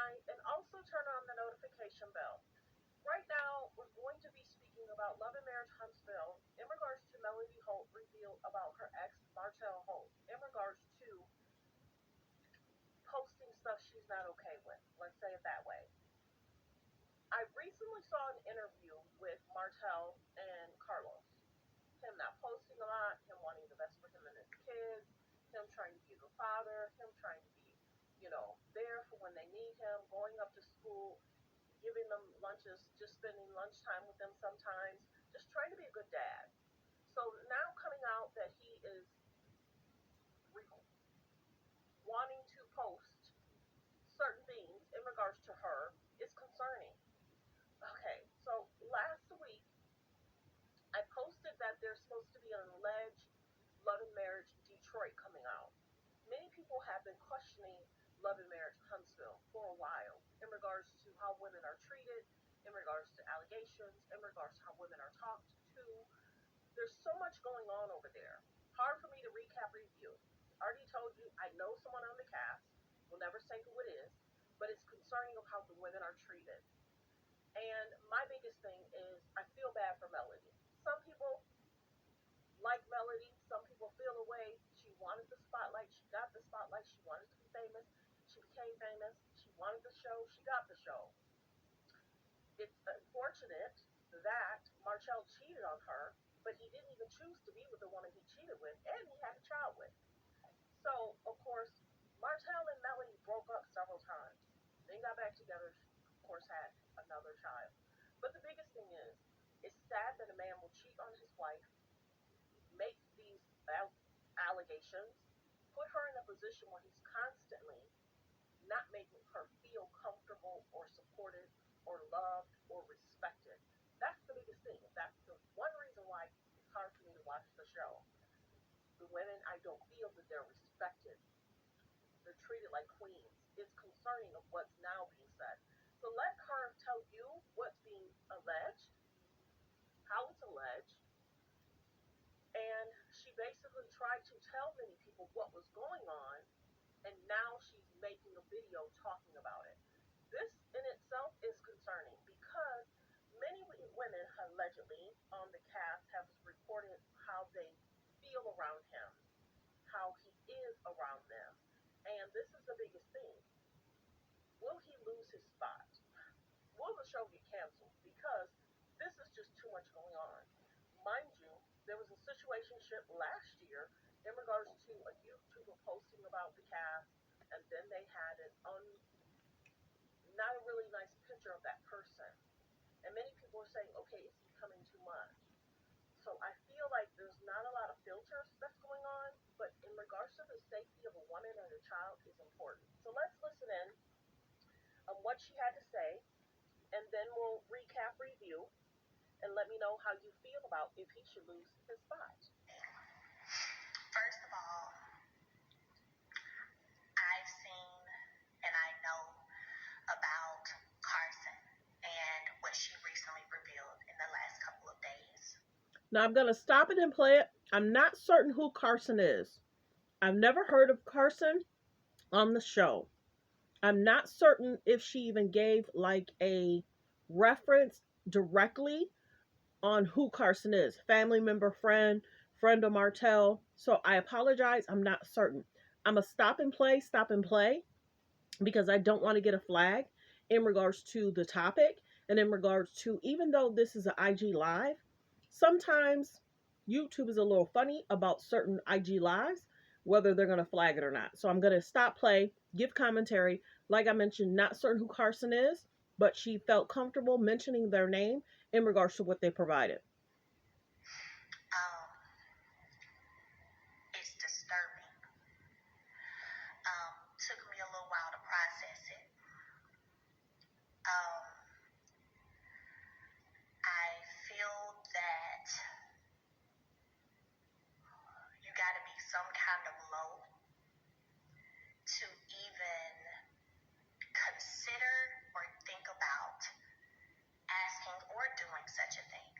tonight, and also turn on the notification bell. Right now, we're going to be speaking about Love and Marriage Huntsville in regards to Melody Holt revealed about her ex, Martell Holt, in regards to posting stuff she's not okay with. Let's say it that way. I recently saw an interview with Martell and Carlos. Him not posting a lot, him wanting the best for him and his kids, him trying to be the father, him trying to be, there for when they need him, going up to school, giving them lunches, just spending lunchtime with them sometimes, just trying to be a good dad. So now coming out that he is re- wanting to post certain things in regards to her is concerning. Okay, so last week I posted that there's supposed to be an alleged Love and Marriage Detroit coming out. Many people have been questioning Love and Marriage Huntsville for a while in regards to how women are treated, in regards to allegations, in regards to how women are talked to. There's so much going on over there. Hard for me to recap review. Already told you I know someone on the cast. Will never say who it is, but it's concerning of how the women are treated. And my biggest thing is I feel bad for Melody. Some people like Melody. Some people feel away. She wanted the spotlight. She got the spotlight. She wanted to be famous. She became famous. She wanted the show. She got the show. It's unfortunate that Martell cheated on her, but he didn't even choose to be with the woman he cheated with, and he had a child with. So, of course, Martell and Melody broke up several times. Then got back together, of course, had another child. But the biggest thing is, it's sad that a man will cheat on his wife, make these allegations, put her in a position where he's constantly not making her feel comfortable or supported or loved or respected. That's the biggest thing. That's the one reason why it's hard for me to watch the show. The women, I don't feel that they're respected. They're treated like queens. It's concerning of what's now being said. So let her tell you what's being alleged, how it's alleged, and she basically tried to tell many people what was going on, and now she's making a video talking about it. This in itself is concerning because many women allegedly on the cast have reported how they feel around him, how he is around them. And this is the biggest thing. Will he lose his spot? Will the show get canceled? Because this is just too much going on. Mind you, there was a situationship last year in regards to a YouTuber posting about the cast, and then they had not a really nice picture of that person. And many people are saying, okay, it's becoming too much. So I feel like there's not a lot of filters that's going on, but in regards to the safety of a woman and a child is important. So let's listen in on what she had to say, and then we'll recap review and let me know how you feel about if he should lose his spot. First of all, I've seen and I know about Carson and what she recently revealed in the last couple of days. Now I'm going to stop it and play it. I'm not certain who Carson is. I've never heard of Carson on the show. I'm not certain if she even gave like a reference directly on who Carson is. Family member, friend of Martell. So I apologize. I'm not certain. I'm going to stop and play, because I don't want to get a flag in regards to the topic and in regards to, even though this is an IG live, sometimes YouTube is a little funny about certain IG lives, whether they're going to flag it or not. So I'm going to stop play, give commentary. Like I mentioned, not certain who Carson is, but she felt comfortable mentioning their name in regards to what they provided. It's disturbing. Took me a little while to process it. I feel that you got to be some kind of low to even consider or think about asking or doing such a thing.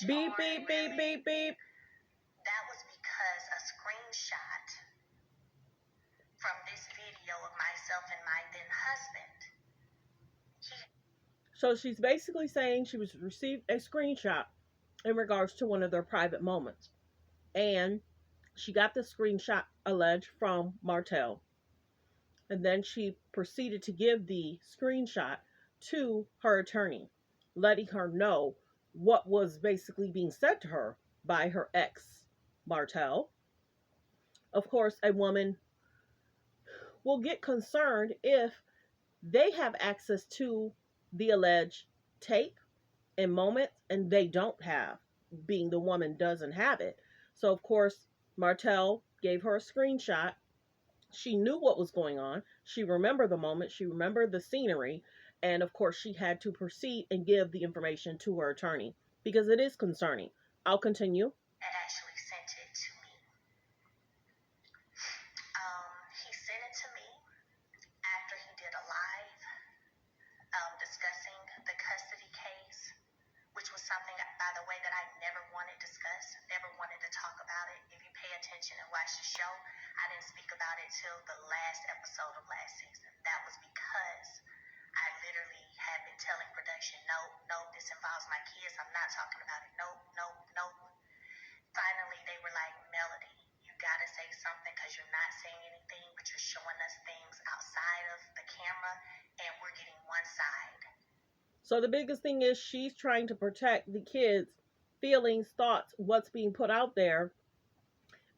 Beep, beep, beep, beep, beep. That was because a screenshot from this video of myself and my then husband. So she's basically saying she was received a screenshot in regards to one of their private moments. And she got the screenshot alleged from Martell. And then she proceeded to give the screenshot to her attorney, letting her know what was basically being said to her by her ex, Martell. Of course, a woman will get concerned if they have access to the alleged tape and moments and they don't have, being the woman doesn't have it. So, of course, Martell gave her a screenshot. She knew what was going on. She remembered the moment. She remembered the scenery. And of course, she had to proceed and give the information to her attorney because it is concerning. I'll continue. And actually sent it to me. He sent it to me after he did a live discussing the custody case, which was something, by the way, that I never wanted discussed, never wanted to talk about it. If you pay attention and watch the show, I didn't speak about it till the last episode of last season. That was because I literally had been telling production, no, this involves my kids. I'm not talking about it. No. Finally, they were like, Melody, you gotta say something because you're not saying anything, but you're showing us things outside of the camera, and we're getting one side. So the biggest thing is she's trying to protect the kids' feelings, thoughts, what's being put out there.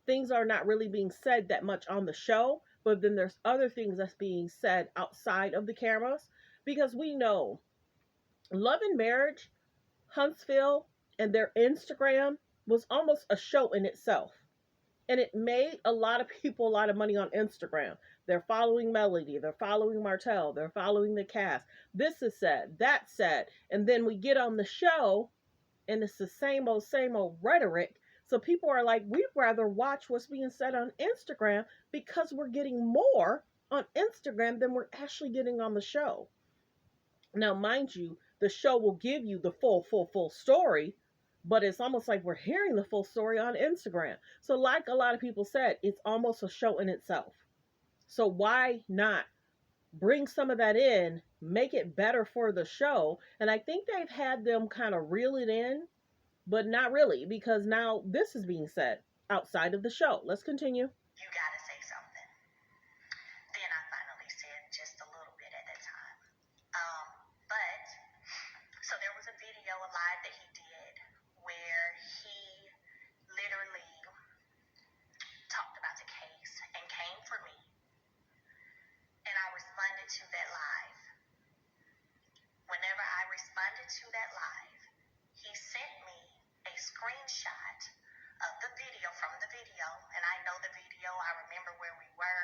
Things are not really being said that much on the show, but then there's other things that's being said outside of the cameras because we know Love and Marriage, Huntsville, and their Instagram was almost a show in itself. And it made a lot of people a lot of money on Instagram. They're following Melody, they're following Martell, they're following the cast. This is said, that's said. And then we get on the show and it's the same old rhetoric. So people are like, we'd rather watch what's being said on Instagram because we're getting more on Instagram than we're actually getting on the show. Now, mind you, the show will give you the full story, but it's almost like we're hearing the full story on Instagram. So, like a lot of people said, it's almost a show in itself. So, why not bring some of that in, make it better for the show? And I think they've had them kind of reel it in, but not really, because now this is being said outside of the show. Let's continue. You gotta say something. Then I finally said just a little bit at that time. But, so there was a video, a live that he did, where he literally talked about the case and came for me. And I responded to that live. Whenever I responded to that live, he sent me a screenshot of the video, from the video, and I know the video, I remember where we were.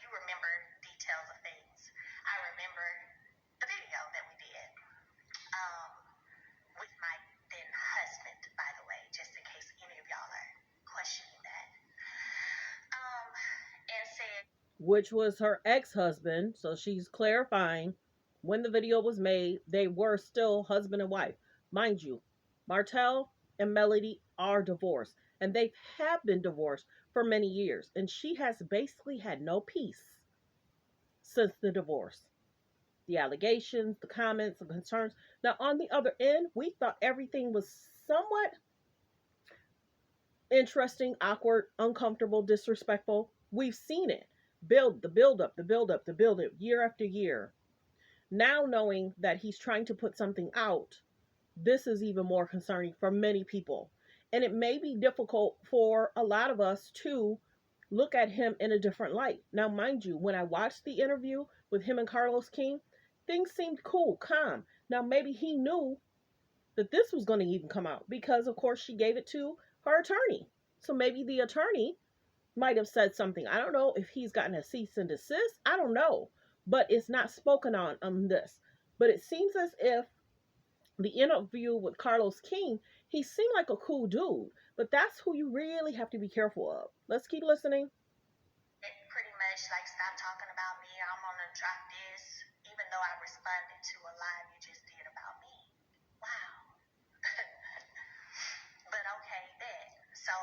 You remember details of things. I remember the video that we did with my then husband, by the way, just in case any of y'all are questioning that. And said, which was her ex-husband, so she's clarifying when the video was made, they were still husband and wife. Mind you, Martell and Melody are divorced, and they have been divorced for many years, and she has basically had no peace since the divorce. The allegations, the comments, the concerns. Now, on the other end, we thought everything was somewhat interesting, awkward, uncomfortable, disrespectful. We've seen it. Build up, year after year. Now knowing that he's trying to put something out, this is even more concerning for many people. And it may be difficult for a lot of us to look at him in a different light. Now, mind you, when I watched the interview with him and Carlos King, things seemed cool, calm. Now, maybe he knew that this was going to even come out because, of course, she gave it to her attorney. So maybe the attorney might have said something. I don't know if he's gotten a cease and desist. I don't know. But it's not spoken on this. But it seems as if the interview with Carlos King, he seemed like a cool dude. But that's who you really have to be careful of. Let's keep listening. pretty much like, stop talking about me. I'm gonna drop this, even though I responded to a live you just did about me. Wow. So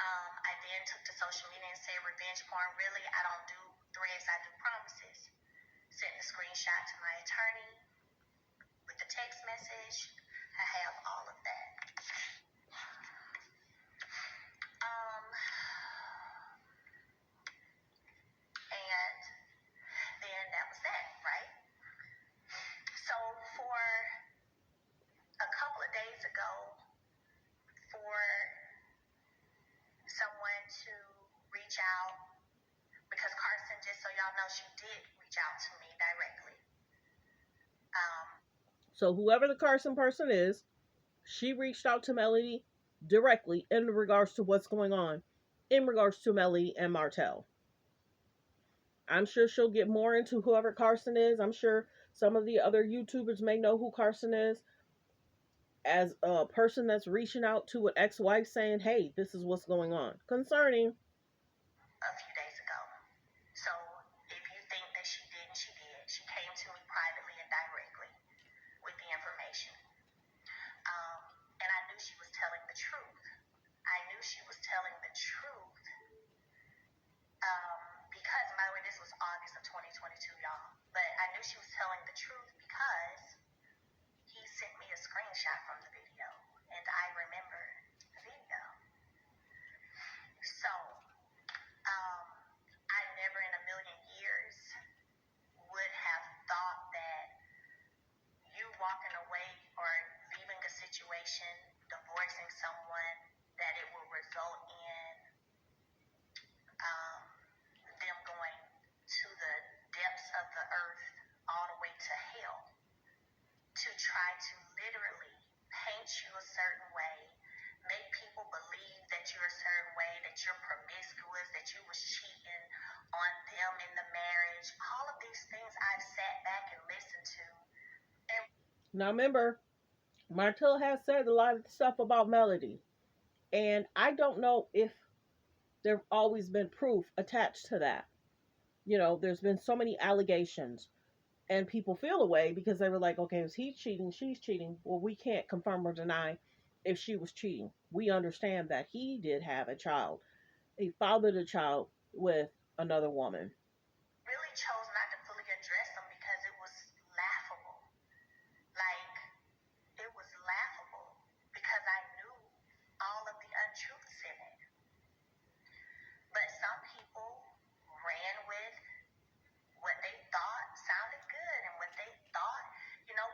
I then took to social media and said, revenge porn, really, I don't do threats, I do promises. Sent a screenshot to my attorney with the text message. I have all of that. And then that was that, right? So for a couple of days ago, for someone to reach out, because Carson, just so y'all know, she did reach out to me directly. So whoever the Carson person is, she reached out to Melody directly in regards to what's going on, in regards to Melody and Martell. I'm sure she'll get more into whoever Carson is. I'm sure some of the other YouTubers may know who Carson is as a person that's reaching out to an ex-wife saying, hey, this is what's going on concerning a few days ago. So if you think that she didn't, she did. She came to me privately and directly with the information. And I knew she was telling the truth. I knew she was telling the truth because, by the way, this was August of 2022, y'all. But I knew she was telling the truth because he sent me a screenshot from the video, and I remember the video. So I never in a million years would have thought that you walking away or leaving a situation, divorcing someone, that it will result in them going to the depths of the earth, all the way to hell, to try to literally paint you a certain way, make people believe that you're a certain way, that you're promiscuous, that you was cheating on them in the marriage. All of these things I've sat back and listened to. And now remember, Martell has said a lot of stuff about Melody, and I don't know if there's always been proof attached to that. There's been so many allegations, and people feel away because they were like, okay, is he cheating? She's cheating. Well, we can't confirm or deny if she was cheating. We understand that he did have a child. He fathered a child with another woman. Really chose not to fully address them because it was laughable. Like, it was laughable because I knew all of the untruths in it. But some people ran with what they thought sounded good and what they thought,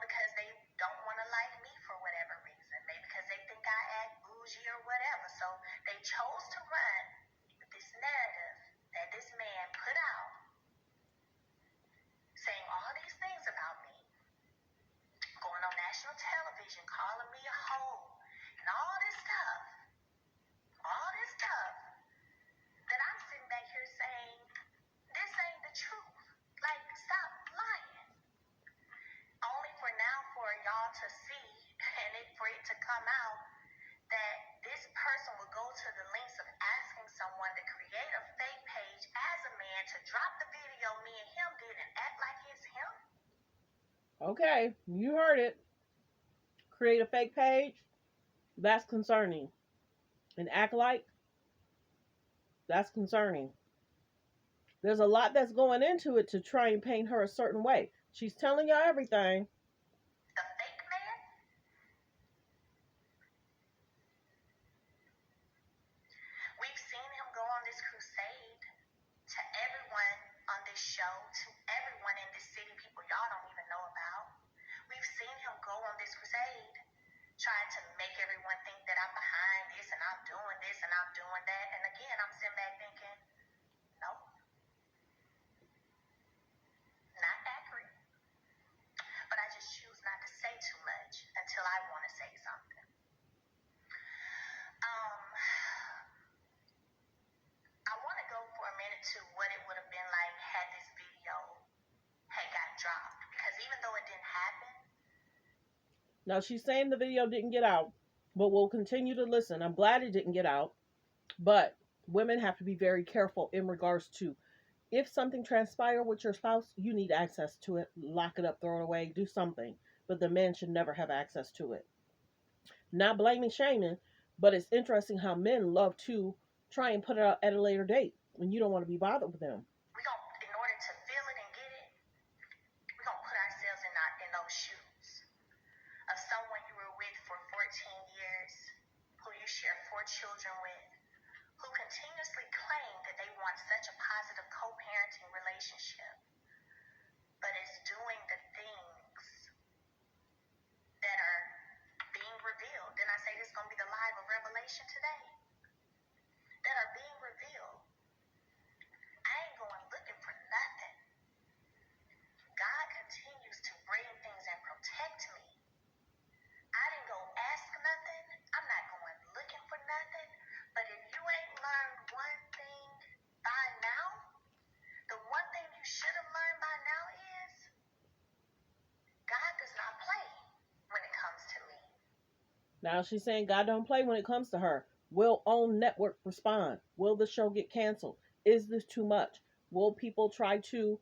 because they don't want to like me for whatever reason. Maybe because they think I act bougie or whatever. So they chose to run with this narrative that this man put out, saying all these things about me, going on national television, calling me a hoe, and all this stuff, that I'm sitting back here saying, this ain't the truth. Like, stop lying. Only for now for y'all to see and for it to come out that this person will go to the lengths of asking someone to create a fake page as a man to drop the video me and him did and act like it's him. Okay, you heard it. Create a fake page. That's concerning. And act like, that's concerning. There's a lot that's going into it to try and paint her a certain way. She's telling y'all everything. The fake man? We've seen him go on this crusade to everyone on this show, to everyone in this city, people y'all don't even know about. We've seen him go on this crusade trying to make everyone think that I'm behind this and I'm doing this and I'm doing that. And again, I'm sitting back thinking, no, not accurate. But I just choose not to say too much until I want to say something. I want to go for a minute to what it would have been like had this video had got dropped. Because even though it didn't happen. Now, she's saying the video didn't get out, but we'll continue to listen. I'm glad it didn't get out, but women have to be very careful in regards to if something transpired with your spouse, you need access to it. Lock it up, throw it away, do something. But the men should never have access to it. Not blaming, shaming, But it's interesting how men love to try and put it out at a later date when you don't want to be bothered with them. In order to feel it and get it, we're gonna put ourselves in those shoes of someone you were with for 14 years, who you share 4 children with, who continuously claim that they want such a positive co-parenting relationship, but is doing the things that are being revealed. Didn't I say this is gonna be the live of Revelation today? That are being revealed. I ain't going looking for nothing. God continues to bring things and protect me. I didn't go ask nothing. I'm not going looking for nothing. But if you ain't learned one thing by now, the one thing you should have learned by now is God does not play when it comes to me. Now she's saying God don't play when it comes to her. Will OWN network respond? Will the show get canceled? Is this too much? Will people try to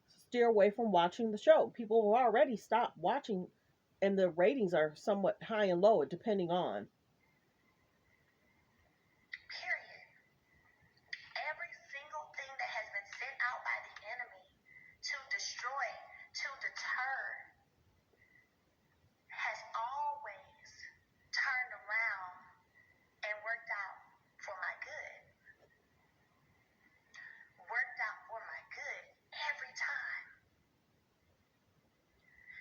steer away from watching the show? People have already stopped watching, and the ratings are somewhat high and low, depending on. Period. Every single thing that has been sent out by the enemy to destroy, to deter, has always turned around and worked out for my good. Worked out for my good every time.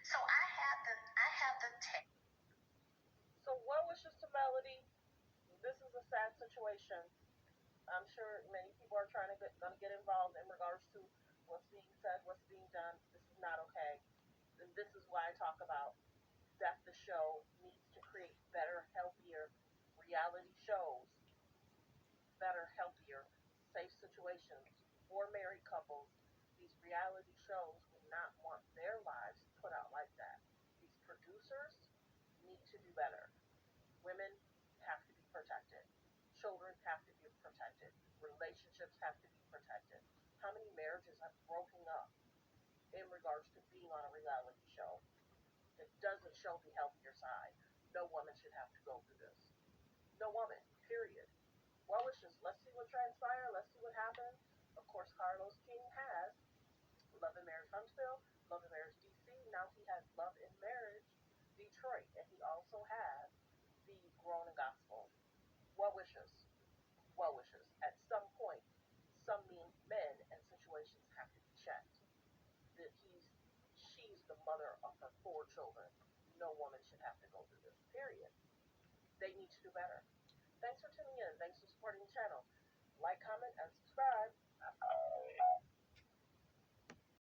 So I have the tech. So well wishes to Melody. This is a sad situation. I'm sure many people are going to get involved in regards to what's being said, what's being done. This is not okay. And this is why I talk about that the show needs to create better, healthier reality shows, better, healthier, safe situations for married couples. These reality shows would not want their lives put out like that. These producers need to do better. Women have to be protected. Children have to be protected. Relationships have to be protected. How many marriages have broken up in regards to being on a reality show? It doesn't show the healthier side. No woman should have to go through this. No woman, period. Well wishes. Let's see what transpires. Let's see what happens. Of course, Carlos King has Love and Marriage Huntsville, Love and Marriage DC. Now he has Love and Marriage Detroit, and he also has the Grown and Gospel. Well wishes. Well wishes. At some point, some men and situations have to be checked. That she's the mother of her 4 children. No woman should have to go through this. Period. They need to do better. Thanks for tuning in. Thanks for supporting the channel.